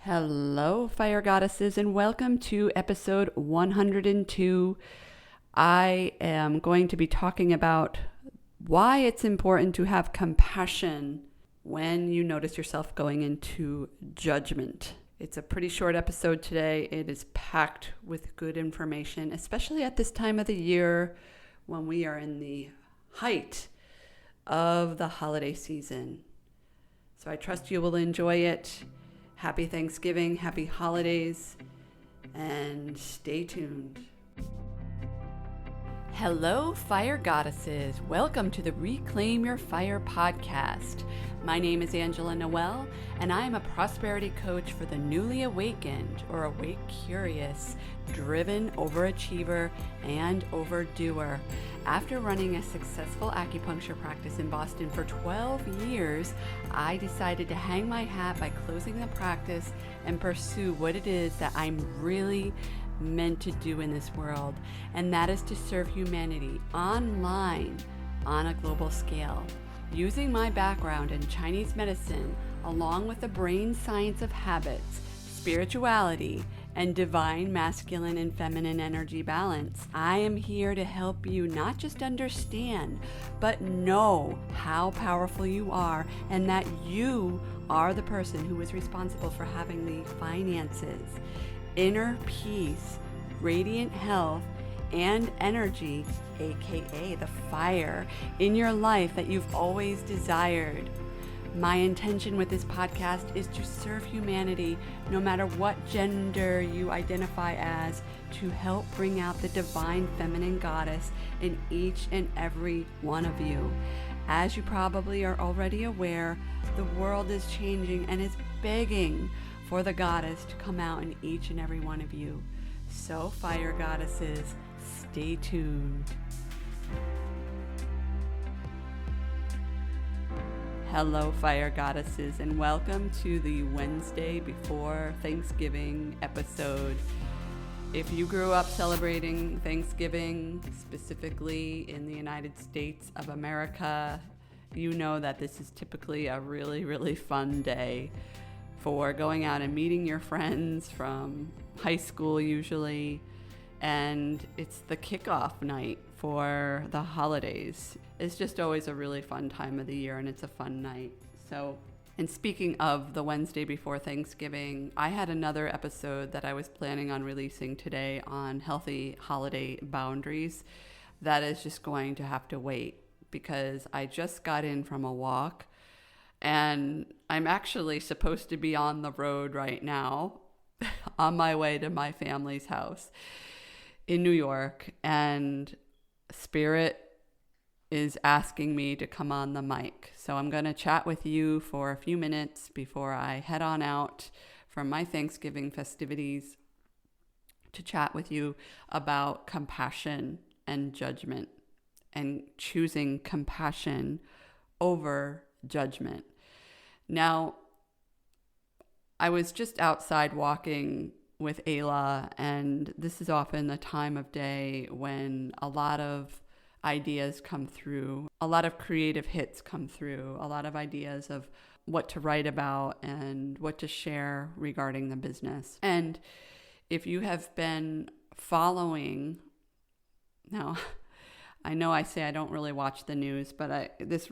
Hello, fire goddesses, and welcome to episode 102. I am going to be talking about why it's important to have compassion when you notice yourself going into judgment. It's a pretty short episode today. It is packed with good information, especially at this time of the year when we are in the height of the holiday season. So I trust you will enjoy it. Happy Thanksgiving, happy holidays, and stay tuned. Hello, fire goddesses. Welcome to the Reclaim Your Fire podcast. My name is Angela Noel, and I am a prosperity coach for the newly awakened or awake curious, driven overachiever, and overdoer. After running a successful acupuncture practice in Boston for 12 years, I decided to hang my hat by closing the practice and pursue what it is that I'm really meant to do in this world, and that is to serve humanity online on a global scale. Using my background in Chinese medicine, along with the brain science of habits, spirituality, and divine masculine and feminine energy balance, I am here to help you not just understand, but know how powerful you are and that you are the person who is responsible for having the finances, inner peace, radiant health, and energy, aka the fire, in your life that you've always desired. My intention with this podcast is to serve humanity, no matter what gender you identify as, to help bring out the divine feminine goddess in each and every one of you. As you probably are already aware, the world is changing and is begging for the goddess to come out in each and every one of you. So, fire goddesses, stay tuned. Hello, fire goddesses, and welcome to the Wednesday before Thanksgiving episode. If you grew up celebrating Thanksgiving, specifically in the United States of America, you know that this is typically a really, really fun day for going out and meeting your friends from high school usually, and it's the kickoff night for the holidays. It's just always a really fun time of the year, and it's a fun night. So, and speaking of the Wednesday before Thanksgiving, I had another episode that I was planning on releasing today on healthy holiday boundaries that is just going to have to wait because I just got in from a walk and I'm actually supposed to be on the road right now on my way to my family's house in New York, and Spirit is asking me to come on the mic. So I'm going to chat with you for a few minutes before I head on out from my Thanksgiving festivities to chat with you about compassion and judgment and choosing compassion over judgment. Now, I was just outside walking with Ayla, and this is often the time of day when a lot of ideas come through, a lot of creative hits come through, a lot of ideas of what to write about and what to share regarding the business. And if you have been following, now I know I say I don't really watch the news, but this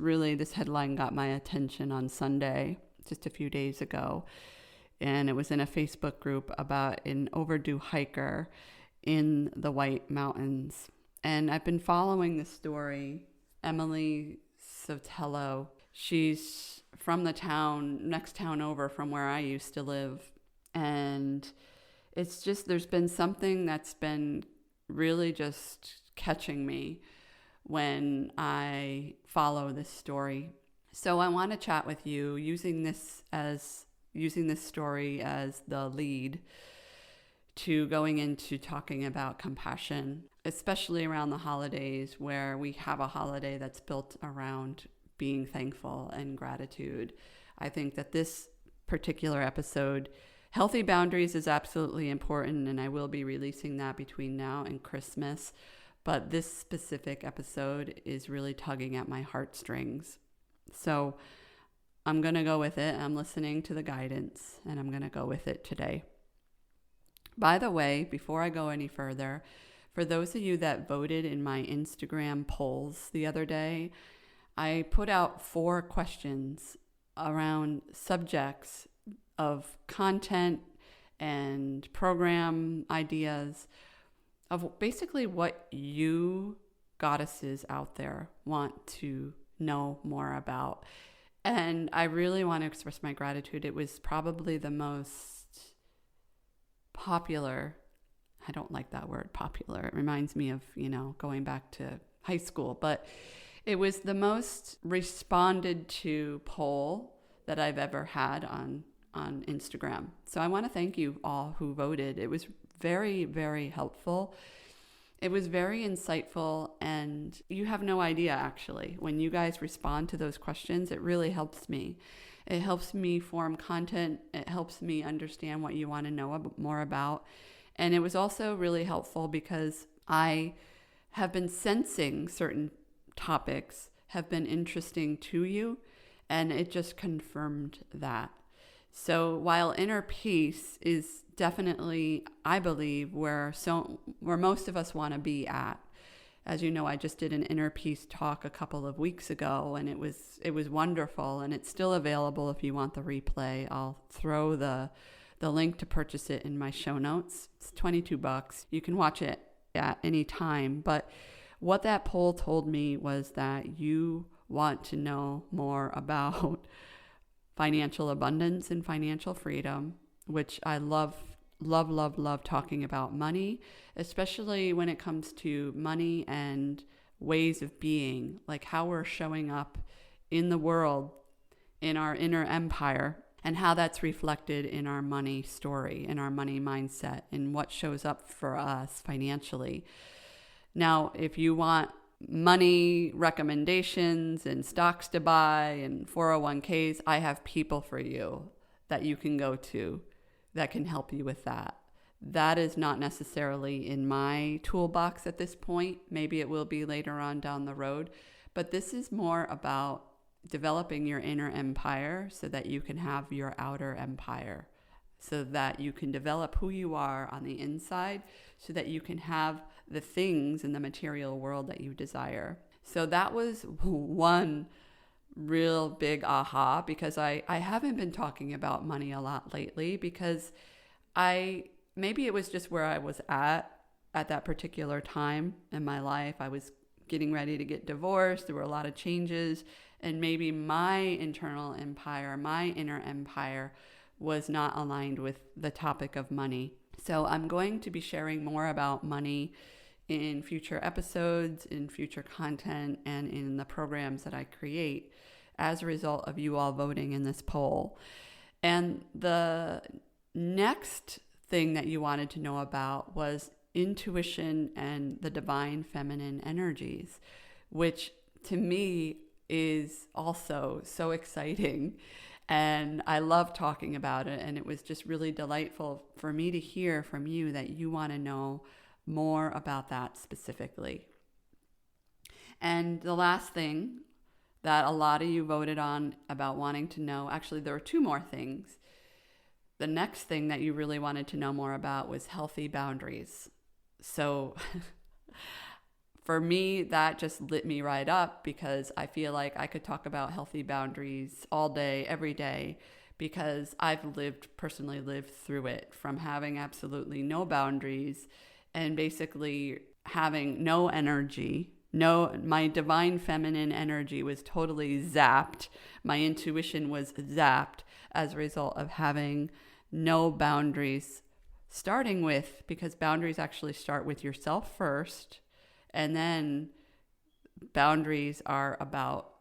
headline got my attention on Sunday, just a few days ago. And it was in a Facebook group about an overdue hiker in the White Mountains. And I've been following the story. Emily Sotelo, she's from the next town over from where I used to live. And it's just, there's been something that's been really just catching me when I follow this story. So I want to chat with you using this story as the lead to going into talking about compassion, especially around the holidays, where we have a holiday that's built around being thankful and gratitude. I think that this particular episode, healthy boundaries, is absolutely important, and I will be releasing that between now and Christmas. But this specific episode is really tugging at my heartstrings. So I'm going to go with it. I'm listening to the guidance, and I'm going to go with it today. By the way, before I go any further, for those of you that voted in my Instagram polls the other day, I put out 4 questions around subjects of content and program ideas of basically what you goddesses out there want to know more about. And I really want to express my gratitude. It was probably the most popular. I don't like that word, popular. It reminds me of, going back to high school. But it was the most responded to poll that I've ever had on Instagram. So I want to thank you all who voted. It was very, very helpful. It was very insightful, and you have no idea, actually. When you guys respond to those questions, it really helps me. It helps me form content. It helps me understand what you want to know more about. And it was also really helpful because I have been sensing certain topics have been interesting to you, and it just confirmed that. So while inner peace is definitely, I believe, where most of us want to be at. As you know, I just did an inner peace talk a couple of weeks ago, and it was wonderful, and it's still available if you want the replay. I'll throw the link to purchase it in my show notes. It's $22. You can watch it at any time. But what that poll told me was that you want to know more about financial abundance and financial freedom, which I love talking about money, especially when it comes to money and ways of being, like how we're showing up in the world, in our inner empire, and how that's reflected in our money story, in our money mindset, and what shows up for us financially. Now, if you want money recommendations and stocks to buy and 401ks, I have people for you that you can go to that can help you with that. That is not necessarily in my toolbox at this point. Maybe it will be later on down the road, but this is more about developing your inner empire so that you can have your outer empire, so that you can develop who you are on the inside, so that you can have the things in the material world that you desire. So that was one real big aha, because I haven't been talking about money a lot lately, because maybe it was just where I was at that particular time in my life. I was getting ready to get divorced. There were a lot of changes, and maybe my internal empire, my inner empire, was not aligned with the topic of money. So I'm going to be sharing more about money in future episodes, in future content, and in the programs that I create as a result of you all voting in this poll. And the next thing that you wanted to know about was intuition and the divine feminine energies, which to me is also so exciting. And I love talking about it. And it was just really delightful for me to hear from you that you want to know more about that specifically. And the last thing that a lot of you voted on about wanting to know, actually there were 2 more things. The next thing that you really wanted to know more about was healthy boundaries. So for me, that just lit me right up, because I feel like I could talk about healthy boundaries all day, every day, because I've personally lived through it, from having absolutely no boundaries and basically having no energy. My divine feminine energy was totally zapped. My intuition was zapped as a result of having no boundaries, starting with, because boundaries actually start with yourself first, and then boundaries are about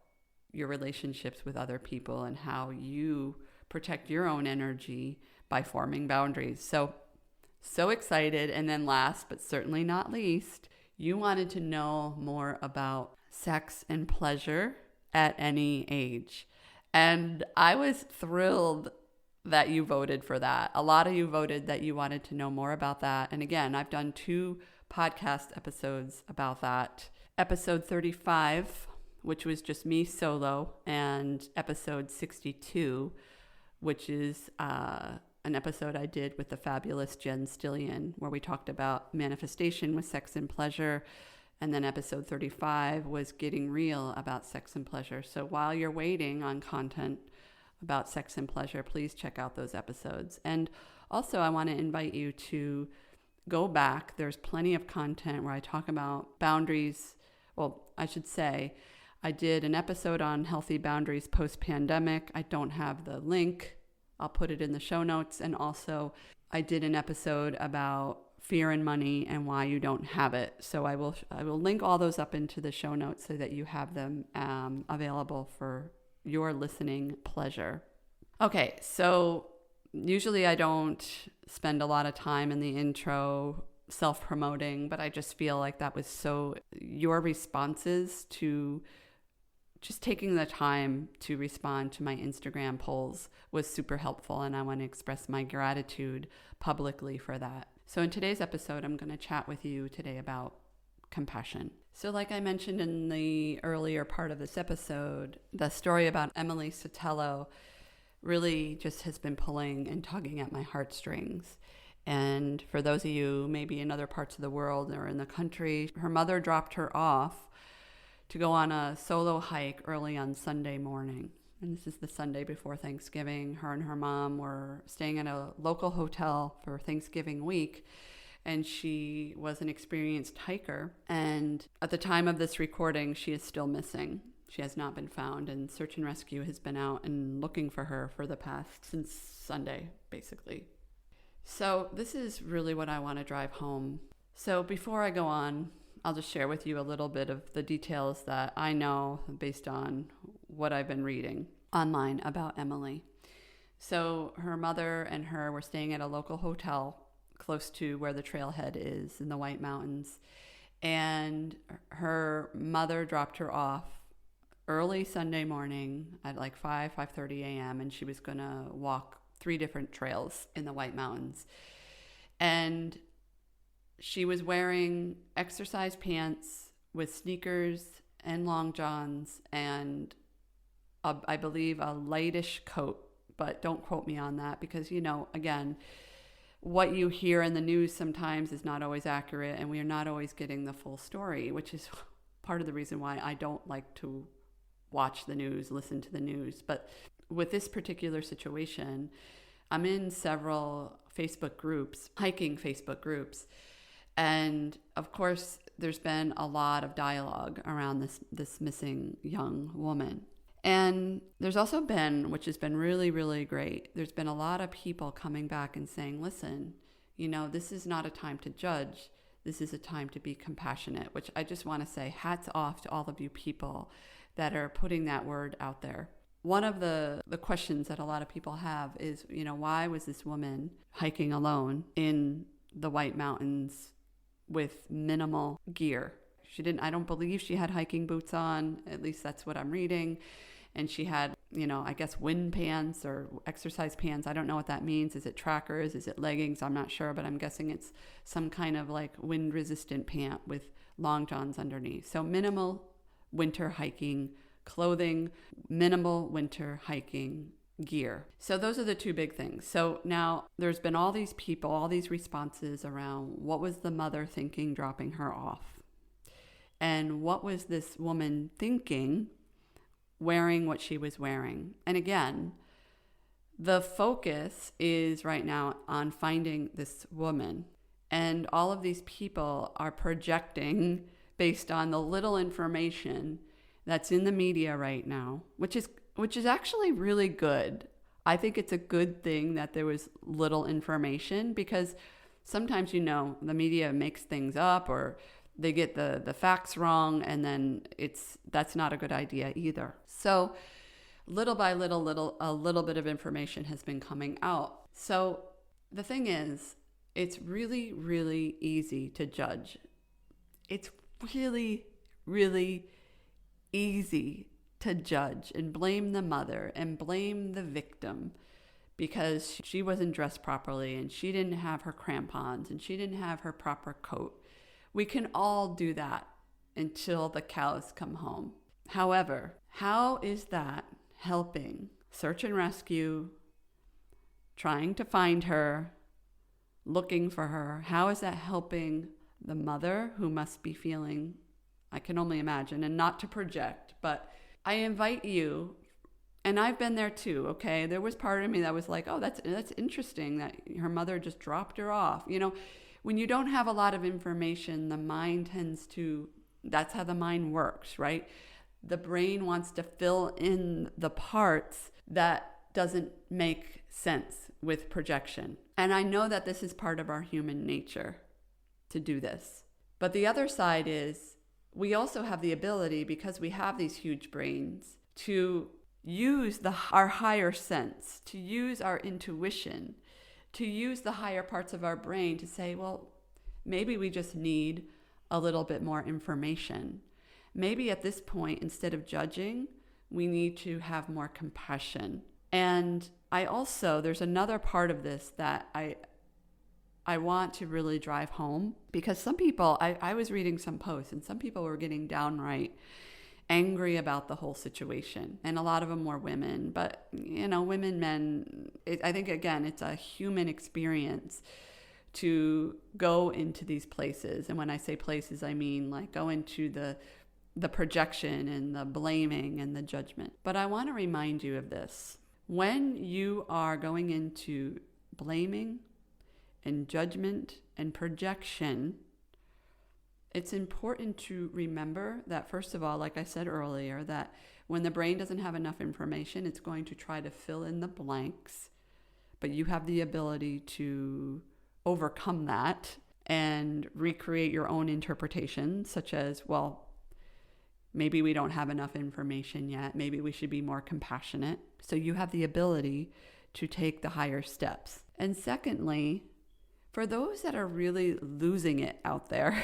your relationships with other people and how you protect your own energy by forming boundaries. So excited. And then last, but certainly not least, you wanted to know more about sex and pleasure at any age. And I was thrilled that you voted for that. A lot of you voted that you wanted to know more about that. And again, I've done 2 podcast episodes about that. Episode 35 which was just me solo, and episode 62, which is an episode I did with the fabulous Jen Stillion, where we talked about manifestation with sex and pleasure. And then episode 35 was getting real about sex and pleasure. So while you're waiting on content about sex and pleasure, please check out those episodes. And also, I want to invite you to go back. There's plenty of content where I talk about boundaries. Well, I should say, I did an episode on healthy boundaries post-pandemic. I don't have the link. I'll put it in the show notes. And also, I did an episode about fear and money and why you don't have it. So I will link all those up into the show notes so that you have them available for your listening pleasure. Okay, so usually I don't spend a lot of time in the intro self-promoting, but I just feel like that was so, your responses to just taking the time to respond to my Instagram polls was super helpful, and I want to express my gratitude publicly for that. So in today's episode, I'm going to chat with you today about compassion. So like I mentioned in the earlier part of this episode, the story about Emily Sotelo really just has been pulling and tugging at my heartstrings. And for those of you maybe in other parts of the world or in the country, her mother dropped her off to go on a solo hike early on Sunday morning. And this is the Sunday before Thanksgiving. Her and her mom were staying at a local hotel for Thanksgiving week, and she was an experienced hiker. And at the time of this recording, she is still missing. She has not been found, and search and rescue has been out and looking for her for the past, since Sunday, basically. So this is really what I want to drive home. So before I go on, I'll just share with you a little bit of the details that I know based on what I've been reading online about Emily. So her mother and her were staying at a local hotel close to where the trailhead is in the White Mountains. And her mother dropped her off early Sunday morning at like 5:30 a.m. and she was going to walk 3 different trails in the White Mountains. And she was wearing exercise pants with sneakers and long johns and I believe a lightish coat, but don't quote me on that because, again, what you hear in the news sometimes is not always accurate and we are not always getting the full story, which is part of the reason why I don't like to watch the news, listen to the news. But with this particular situation, I'm in several Facebook groups, hiking Facebook groups. And of course, there's been a lot of dialogue around this missing young woman. And there's also been, which has been really, really great, there's been a lot of people coming back and saying, listen, this is not a time to judge. This is a time to be compassionate, which I just want to say hats off to all of you people that are putting that word out there. One of the questions that a lot of people have is, why was this woman hiking alone in the White Mountains with minimal gear? I don't believe she had hiking boots on, at least that's what I'm reading. And she had, I guess wind pants or exercise pants. I don't know what that means. Is it trackers? Is it leggings? I'm not sure, but I'm guessing it's some kind of like wind resistant pant with long johns underneath. So minimal winter hiking clothing, minimal winter hiking gear. So those are the 2 big things. So now there's been all these people, all these responses around what was the mother thinking dropping her off? And what was this woman thinking wearing what she was wearing? And again, the focus is right now on finding this woman. And all of these people are projecting based on the little information that's in the media right now, which is actually really good. I think it's a good thing that there was little information because sometimes, the media makes things up or they get the facts wrong, and then that's not a good idea either. So little by little, a little bit of information has been coming out. So the thing is, it's really, really easy to judge. It's really, really easy to judge and blame the mother and blame the victim because she wasn't dressed properly and she didn't have her crampons and she didn't have her proper coat. We can all do that until the cows come home. However, how is that helping search and rescue, trying to find her, looking for her? How is that helping the mother who must be feeling, I can only imagine, and not to project, but I invite you, and I've been there too, okay? There was part of me that was like, oh, that's interesting that her mother just dropped her off. When you don't have a lot of information, the mind tends to, that's how the mind works, right? The brain wants to fill in the parts that doesn't make sense with projection. And I know that this is part of our human nature to do this. But the other side is we also have the ability, because we have these huge brains, to use our higher sense, to use our intuition, to use the higher parts of our brain to say, well, maybe we just need a little bit more information. Maybe at this point, instead of judging, we need to have more compassion. And there's another part of this that I want to really drive home, because some people, I was reading some posts, and some people were getting downright angry about the whole situation. And a lot of them were women, but women, men, I think, again, it's a human experience to go into these places. And when I say places, I mean like go into the projection and the blaming and the judgment. But I want to remind you of this. When you are going into blaming and judgment and projection, it's important to remember that, first of all, like I said earlier, that when the brain doesn't have enough information, it's going to try to fill in the blanks, but you have the ability to overcome that and recreate your own interpretation, such as, well, maybe we don't have enough information yet. Maybe we should be more compassionate. So you have the ability to take the higher steps. And secondly, for those that are really losing it out there,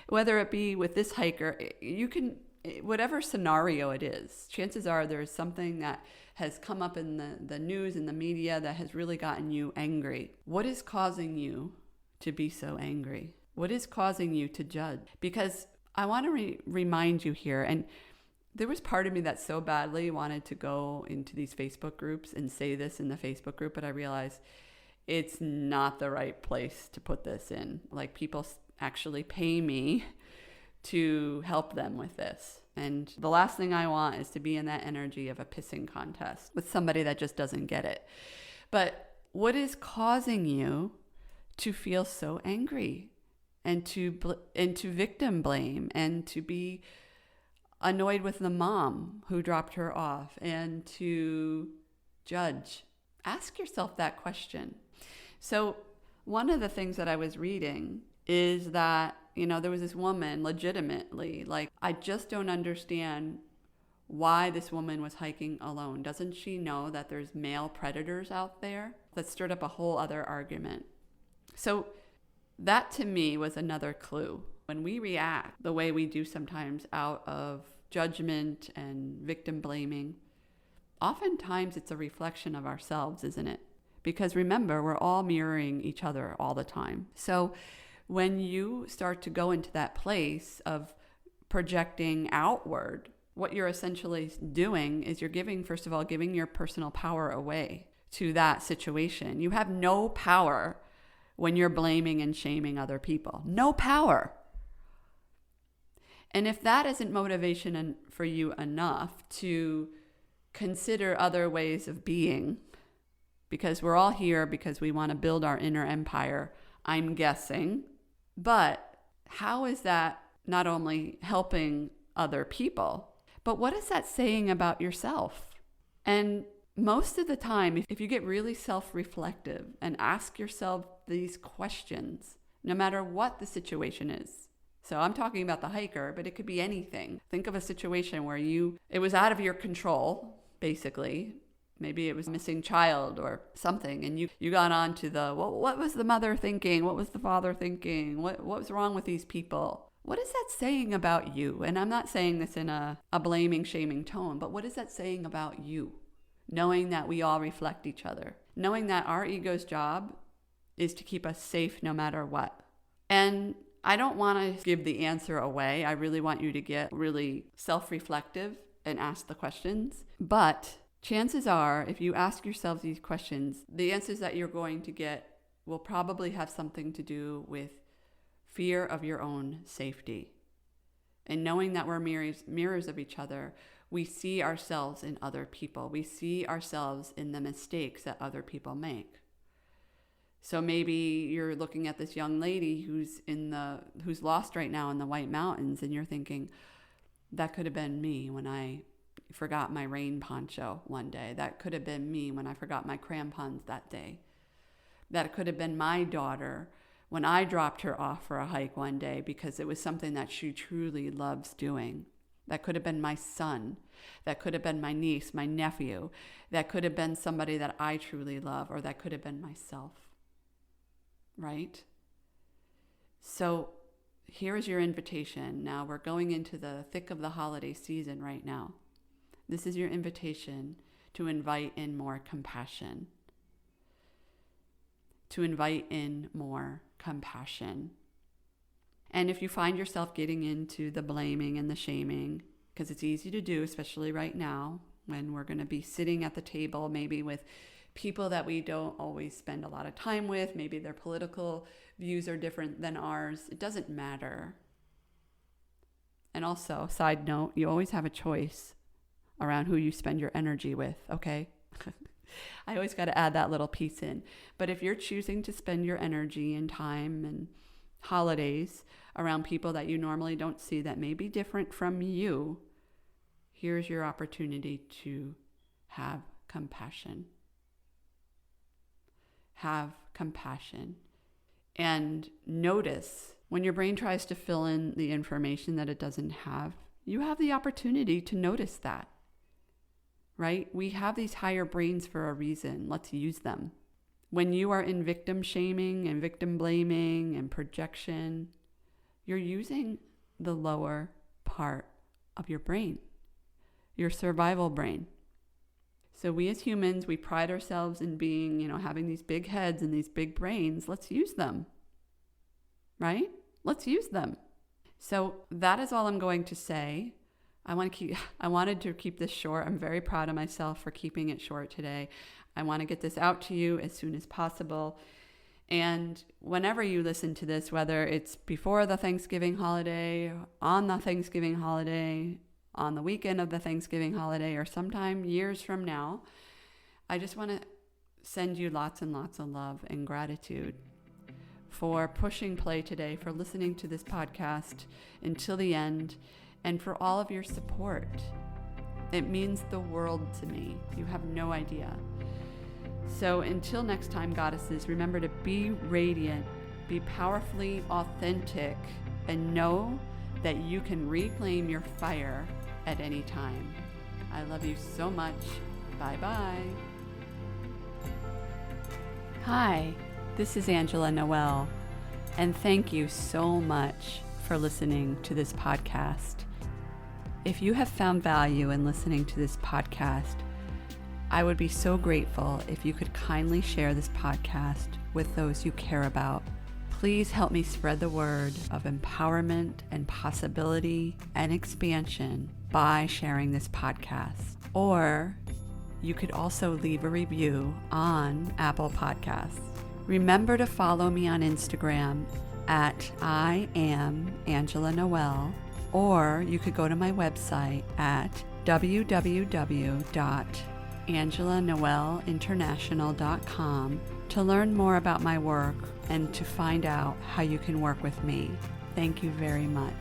whether it be with this hiker, you can, whatever scenario it is, chances are there's something that has come up in the news and the media that has really gotten you angry. What is causing you to be so angry? What is causing you to judge? Because I want to remind you here, and there was part of me that so badly wanted to go into these Facebook groups and say this in the Facebook group, but I realized it's not the right place to put this in. Like, people actually pay me to help them with this. And the last thing I want is to be in that energy of a pissing contest with somebody that just doesn't get it. But what is causing you to feel so angry and to victim blame and to be annoyed with the mom who dropped her off and to judge? Ask yourself that question. So one of the things that I was reading is that, there was this woman legitimately, like, I just don't understand why this woman was hiking alone. Doesn't she know that there's male predators out there? That stirred up a whole other argument. So that to me was another clue. When we react the way we do sometimes out of judgment and victim blaming, oftentimes it's a reflection of ourselves, isn't it? Because remember, we're all mirroring each other all the time. So when you start to go into that place of projecting outward, what you're essentially doing is you're giving your personal power away to that situation. You have no power when you're blaming and shaming other people. No power. And if that isn't motivation for you enough to consider other ways of being, because we're all here because we want to build our inner empire, I'm guessing. But how is that not only helping other people, but what is that saying about yourself? And most of the time, if you get really self-reflective and ask yourself these questions, no matter what the situation is. So I'm talking about the hiker, but it could be anything. Think of a situation where it was out of your control, basically. Maybe it was a missing child or something, and you got on to what was the mother thinking? What was the father thinking? What was wrong with these people? What is that saying about you? And I'm not saying this in a blaming, shaming tone, but what is that saying about you? Knowing that we all reflect each other. Knowing that our ego's job is to keep us safe no matter what. And I don't want to give the answer away. I really want you to get really self-reflective and ask the questions. But chances are, if you ask yourselves these questions, the answers that you're going to get will probably have something to do with fear of your own safety. And knowing that we're mirrors of each other, we see ourselves in other people. We see ourselves in the mistakes that other people make. So maybe you're looking at this young lady who's lost right now in the White Mountains, and you're thinking, that could have been me when I forgot my rain poncho one day. That could have been me when I forgot my crampons that day. That could have been my daughter when I dropped her off for a hike one day because it was something that she truly loves doing. That could have been my son. That could have been my niece, my nephew. That could have been somebody that I truly love, or that could have been myself. Right? So here is your invitation. Now we're going into the thick of the holiday season right now. This is your invitation to invite in more compassion. To invite in more compassion. And if you find yourself getting into the blaming and the shaming, because it's easy to do, especially right now, when we're going to be sitting at the table, maybe with people that we don't always spend a lot of time with, maybe their political views are different than ours, it doesn't matter. And also, side note, you always have a choice around who you spend your energy with, okay? I always got to add that little piece in. But if you're choosing to spend your energy and time and holidays around people that you normally don't see that may be different from you, here's your opportunity to have compassion. Have compassion. And notice when your brain tries to fill in the information that it doesn't have, you have the opportunity to notice that. Right? We have these higher brains for a reason. Let's use them. When you are in victim shaming and victim blaming and projection, you're using the lower part of your brain, your survival brain. So we as humans, we pride ourselves in being, having these big heads and these big brains. Let's use them. Right? Let's use them. So that is all I'm going to say. I wanted to keep this short. I'm very proud of myself for keeping it short today. I want to get this out to you as soon as possible. And whenever you listen to this, whether it's before the Thanksgiving holiday, on the Thanksgiving holiday, on the weekend of the Thanksgiving holiday, or sometime years from now, I just want to send you lots and lots of love and gratitude for pushing play today, for listening to this podcast until the end, and for all of your support. It means the world to me. You have no idea. So until next time, goddesses, remember to be radiant, be powerfully authentic, and know that you can reclaim your fire at any time. I love you so much. Bye-bye. Hi, this is Angela Noel, and thank you so much for listening to this podcast. If you have found value in listening to this podcast, I would be so grateful if you could kindly share this podcast with those you care about. Please help me spread the word of empowerment and possibility and expansion by sharing this podcast. Or you could also leave a review on Apple Podcasts. Remember to follow me on Instagram at I am Angela Noel, or you could go to my website at www.angelanoelinternational.com to learn more about my work and to find out how you can work with me. Thank you very much.